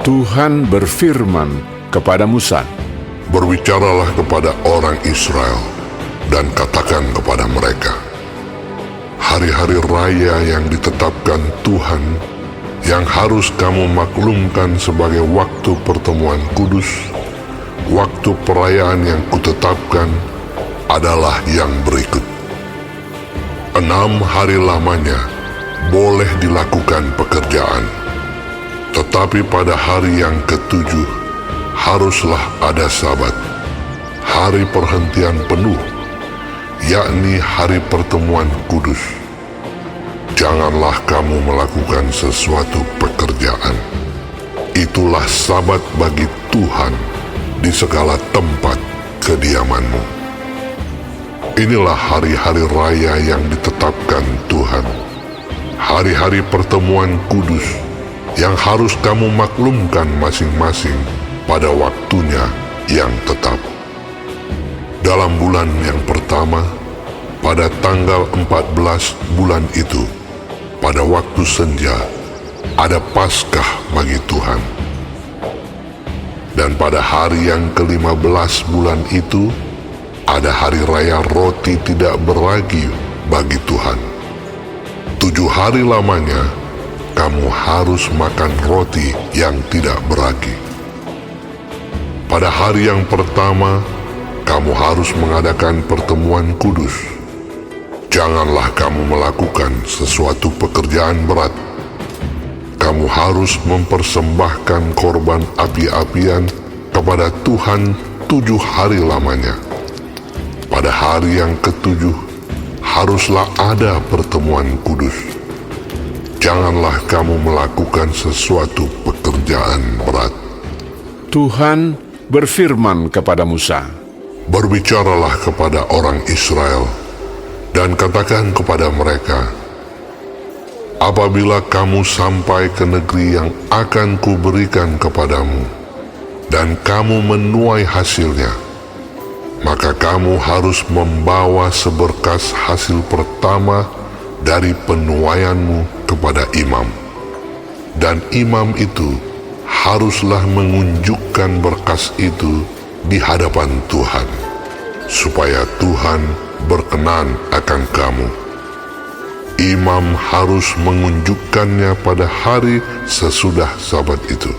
Tuhan berfirman kepada Musa, Berbicaralah kepada orang Israel dan katakan kepada mereka, hari-hari raya yang ditetapkan Tuhan, yang harus kamu maklumkan sebagai waktu pertemuan kudus, waktu perayaan yang kutetapkan adalah yang berikut. 6 hari lamanya boleh dilakukan pekerjaan, tetapi pada hari yang ketujuh haruslah ada Sabat, hari perhentian penuh, yakni hari pertemuan kudus. Janganlah kamu melakukan sesuatu pekerjaan. Itulah Sabat bagi Tuhan di segala tempat kediamanmu. Inilah hari-hari raya yang ditetapkan Tuhan, hari-hari pertemuan kudus yang harus kamu maklumkan masing-masing pada waktunya yang tetap. Dalam bulan yang pertama, pada tanggal 14 bulan itu, pada waktu senja, ada Paskah bagi Tuhan. Dan pada hari yang ke-15 bulan itu, ada hari raya roti tidak beragi bagi Tuhan. 7 hari lamanya, kamu harus makan roti yang tidak beragi. Pada hari yang pertama, kamu harus mengadakan pertemuan kudus. Janganlah kamu melakukan sesuatu pekerjaan berat. Kamu harus mempersembahkan korban api-apian kepada Tuhan 7 hari lamanya. Pada hari yang ketujuh, haruslah ada pertemuan kudus. Janganlah kamu melakukan sesuatu pekerjaan berat. Tuhan berfirman kepada Musa, Berbicaralah kepada orang Israel dan katakan kepada mereka, apabila kamu sampai ke negeri yang akan kuberikan kepadamu, dan kamu menuai hasilnya, maka kamu harus membawa seberkas hasil pertama dari penuaianmu kepada imam. Dan imam itu haruslah mengunjukkan berkas itu di hadapan Tuhan, supaya Tuhan berkenan akan kamu. Imam harus mengunjukkannya pada hari sesudah Sabat itu.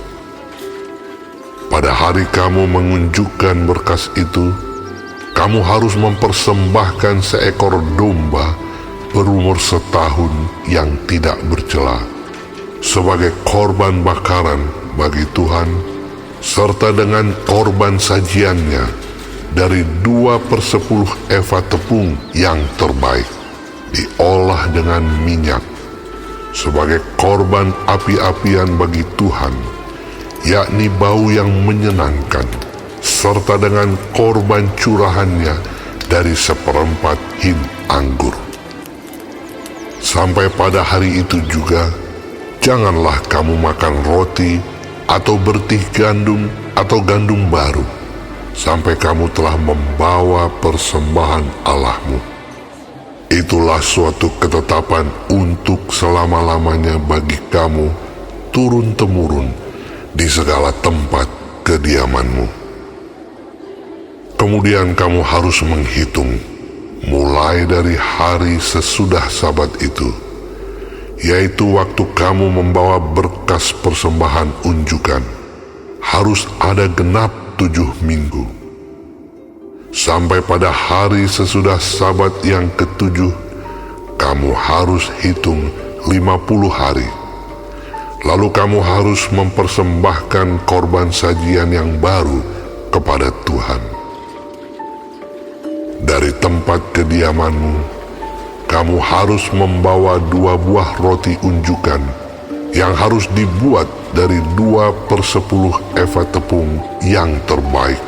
Pada hari kamu mengunjukkan berkas itu, kamu harus mempersembahkan seekor domba berumur setahun yang tidak bercela sebagai korban bakaran bagi Tuhan, serta dengan korban sajiannya dari 2/10 eva tepung yang terbaik, diolah dengan minyak, sebagai korban api-apian bagi Tuhan, yakni bau yang menyenangkan, serta dengan korban curahannya dari 1/4 hin anggur. Sampai pada hari itu juga, janganlah kamu makan roti atau bertih gandum atau gandum baru, sampai kamu telah membawa persembahan Allahmu. Itulah suatu ketetapan untuk selama-lamanya bagi kamu, turun-temurun, di segala tempat kediamanmu. Kemudian kamu harus menghitung, mulai dari hari sesudah Sabat itu, yaitu waktu kamu membawa berkas persembahan unjukan, harus ada genap 7 minggu. Sampai pada hari sesudah Sabat yang ketujuh, kamu harus hitung 50 hari. Lalu kamu harus mempersembahkan korban sajian yang baru kepada Tuhan. Dari tempat kediamanmu, kamu harus membawa 2 buah roti unjukan yang harus dibuat dari 2/10 eva tepung yang terbaik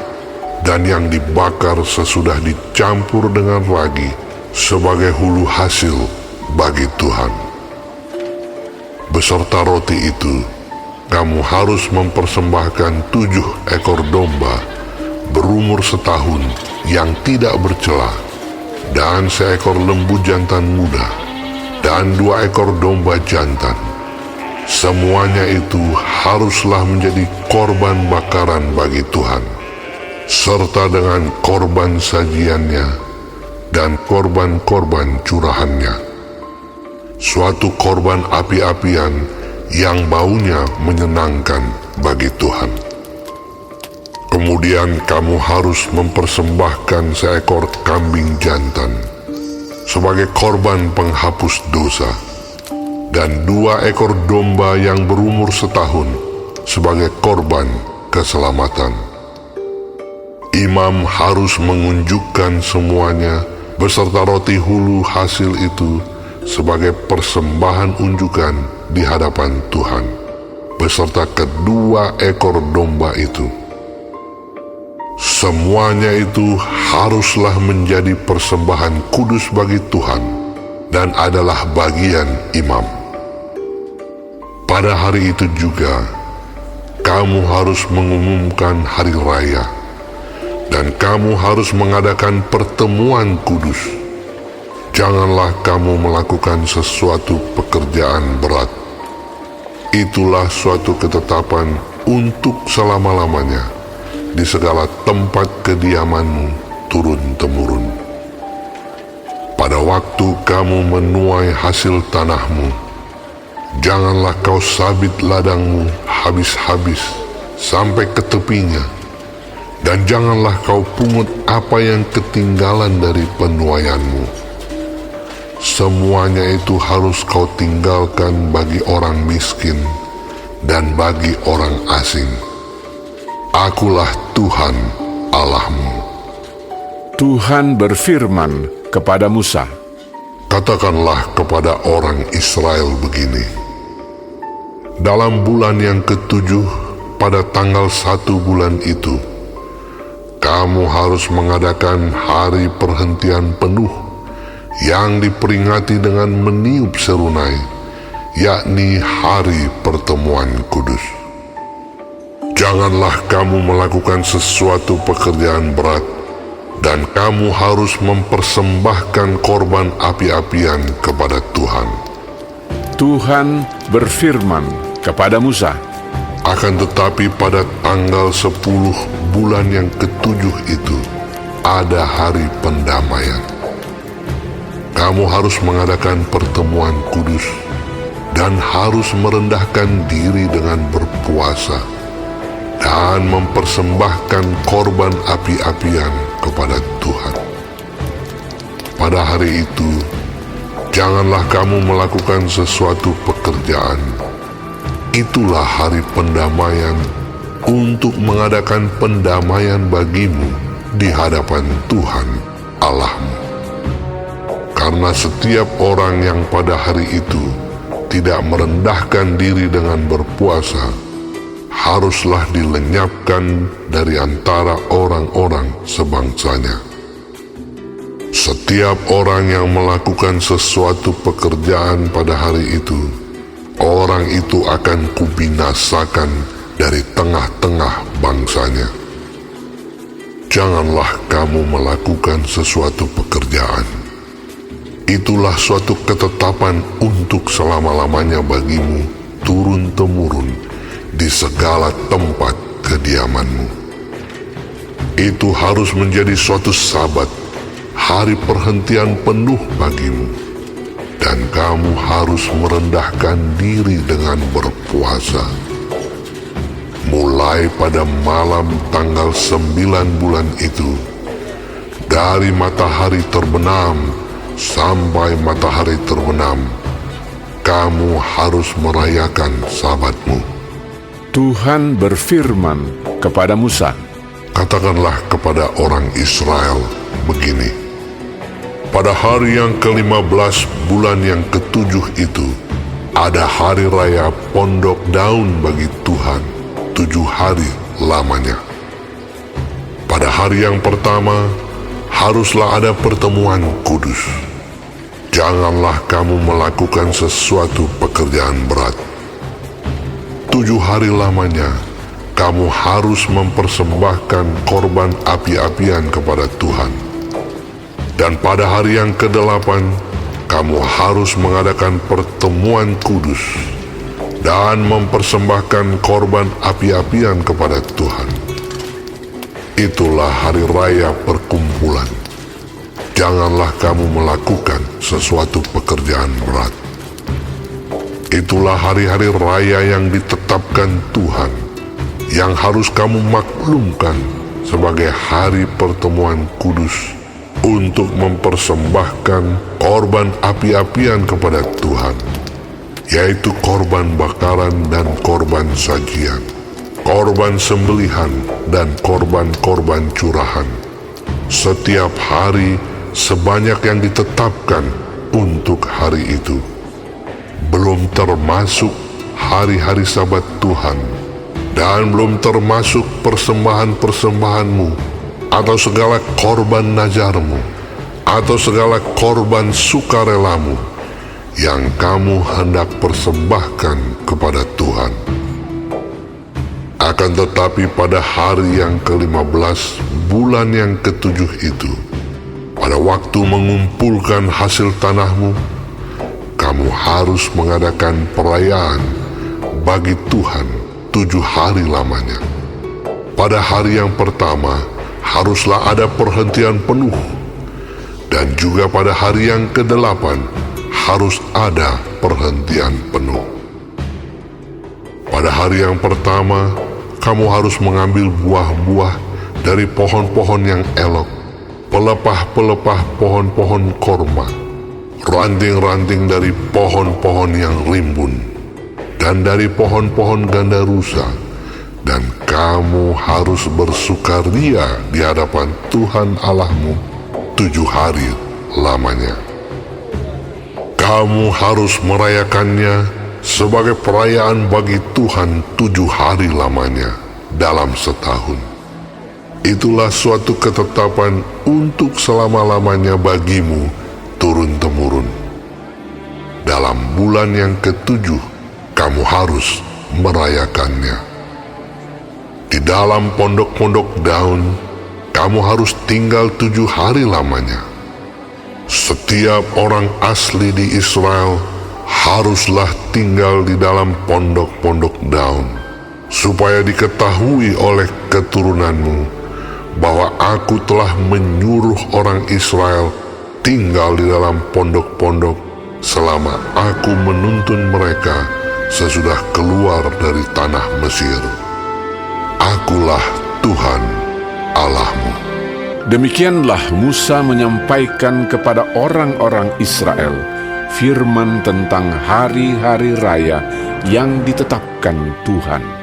dan yang dibakar sesudah dicampur dengan ragi sebagai hulu hasil bagi Tuhan. Beserta roti itu, kamu harus mempersembahkan 7 ekor domba berumur setahun yang tidak bercela, dan seekor lembu jantan muda, dan 2 ekor domba jantan. Semuanya itu haruslah menjadi korban bakaran bagi Tuhan, serta dengan korban sajiannya dan korban-korban curahannya, suatu korban api-apian yang baunya menyenangkan bagi Tuhan. Kemudian kamu harus mempersembahkan seekor kambing jantan sebagai korban penghapus dosa, dan 2 ekor domba yang berumur setahun sebagai korban keselamatan. Imam harus mengunjukkan semuanya beserta roti hulu hasil itu sebagai persembahan unjukan di hadapan Tuhan, beserta kedua ekor domba itu. Semuanya itu haruslah menjadi persembahan kudus bagi Tuhan dan adalah bagian imam. Pada hari itu juga, kamu harus mengumumkan hari raya, dan kamu harus mengadakan pertemuan kudus. Janganlah kamu melakukan sesuatu pekerjaan berat. Itulah suatu ketetapan untuk selama-lamanya di segala tempat kediamanmu turun-temurun. Pada waktu kamu menuai hasil tanahmu, janganlah kau sabit ladangmu habis-habis sampai ke tepinya, dan janganlah kau pungut apa yang ketinggalan dari penuaianmu. Semuanya itu harus kau tinggalkan bagi orang miskin dan bagi orang asing. Akulah Tuhan Allahmu. Tuhan berfirman kepada Musa, Katakanlah kepada orang Israel begini: dalam bulan yang ke-7 pada tanggal 1 bulan itu, kamu harus mengadakan hari perhentian penuh yang diperingati dengan meniup serunai, yakni hari pertemuan kudus. Janganlah kamu melakukan sesuatu pekerjaan berat, dan kamu harus mempersembahkan korban api-apian kepada Tuhan. Tuhan berfirman kepada Musa, Akan tetapi pada tanggal 10 bulan yang ke-7 itu ada hari pendamaian. Kamu harus mengadakan pertemuan kudus dan harus merendahkan diri dengan berpuasa dan mempersembahkan korban api-apian kepada Tuhan. Pada hari itu, janganlah kamu melakukan sesuatu pekerjaan. Itulah hari pendamaian untuk mengadakan pendamaian bagimu di hadapan Tuhan Allahmu. Karena setiap orang yang pada hari itu tidak merendahkan diri dengan berpuasa, haruslah dilenyapkan dari antara orang-orang sebangsanya. Setiap orang yang melakukan sesuatu pekerjaan pada hari itu, orang itu akan kubinasakan dari tengah-tengah bangsanya. Janganlah kamu melakukan sesuatu pekerjaan. Itulah suatu ketetapan untuk selama-lamanya bagimu turun-temurun di segala tempat kediamanmu. Itu harus menjadi suatu sabat, hari perhentian penuh bagimu, dan kamu harus merendahkan diri dengan berpuasa. Mulai pada malam tanggal 9 bulan itu, dari matahari terbenam sampai matahari terbenam, kamu harus merayakan sabatmu. Tuhan berfirman kepada Musa, Katakanlah kepada orang Israel begini: pada hari yang ke-15 bulan yang ke-7 itu, ada hari raya pondok daun bagi Tuhan, 7 hari lamanya. Pada hari yang pertama, haruslah ada pertemuan kudus. Janganlah kamu melakukan sesuatu pekerjaan berat. 7 hari lamanya, kamu harus mempersembahkan korban api-apian kepada Tuhan. Dan pada hari yang ke-8, kamu harus mengadakan pertemuan kudus. dan mempersembahkan korban api-apian kepada Tuhan. Itulah hari raya perkumpulan. Janganlah kamu melakukan sesuatu pekerjaan berat. Itulah hari-hari raya yang ditetapkan Tuhan, yang harus kamu maklumkan sebagai hari pertemuan kudus untuk mempersembahkan korban api-apian kepada Tuhan, yaitu korban bakaran dan korban sajian, korban sembelihan dan korban-korban curahan, setiap hari sebanyak yang ditetapkan untuk hari itu, belum termasuk hari-hari Sabat Tuhan, dan belum termasuk persembahan-persembahanmu, atau segala korban nazarmu, atau segala korban sukarelamu, yang kamu hendak persembahkan kepada Tuhan. Akan tetapi pada hari yang ke-15 bulan yang ke-7 itu, pada waktu mengumpulkan hasil tanahmu, kamu harus mengadakan perayaan bagi Tuhan 7 hari lamanya. Pada hari yang pertama haruslah ada perhentian penuh, dan juga pada hari yang ke-8 harus ada perhentian penuh. Pada hari yang pertama, kamu harus mengambil buah-buah dari pohon-pohon yang elok, pelepah-pelepah pohon-pohon korma, ranting-ranting dari pohon-pohon yang rimbun, dan dari pohon-pohon gandarusa, dan kamu harus bersukaria di hadapan Tuhan Allahmu 7 hari lamanya. Kamu harus merayakannya sebagai perayaan bagi Tuhan 7 hari lamanya dalam setahun. Itulah suatu ketetapan untuk selama-lamanya bagimu turun-temurun. Dalam bulan yang ke-7 kamu harus merayakannya. Di dalam pondok-pondok daun kamu harus tinggal 7 hari lamanya. Setiap orang asli di Israel haruslah tinggal di dalam pondok-pondok daun, supaya diketahui oleh keturunanmu bahwa aku telah menyuruh orang Israel tinggal di dalam pondok-pondok selama aku menuntun mereka sesudah keluar dari tanah Mesir. Akulah Tuhan Allahmu. Demikianlah Musa menyampaikan kepada orang-orang Israel firman tentang hari-hari raya yang ditetapkan Tuhan.